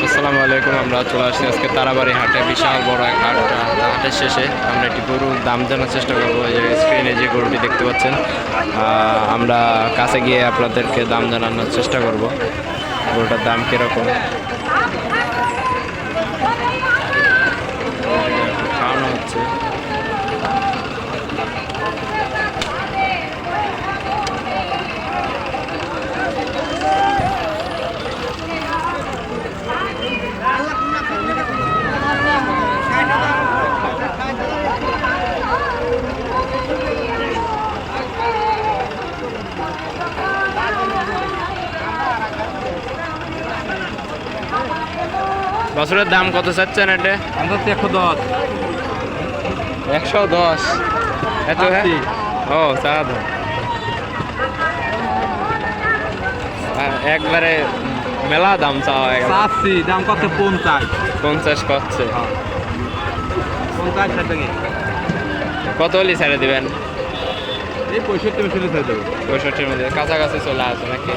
আসসালামু আলাইকুম। আমরা চলে আসছি আজকে তারাবাড়ি হাটে, বিশাল বড় এক হাট। হাটের শেষে আমরা একটি গরুর দাম জানার চেষ্টা করবো। এই যে স্ক্রিনে যে গরুটি দেখতে পাচ্ছেন, আমরা কাছে গিয়ে আপনাদেরকে দাম জানানোর চেষ্টা করব গরুটার দাম কীরকম। খাওয়ানো হচ্ছে। বছরের দাম কত চাচ্ছেন এটা? 110। 110 এত? ও চাঁদ একবারে মেলা দাম চাওয়া। চাচ্ছি দাম কত? 50 করছে। 50 টাকা। কত হলে ছেড়ে দিবেন? এই 65 ছেড়ে দেবো। 65-র মধ্যে কাছাকাছি চলে আসে নাকি?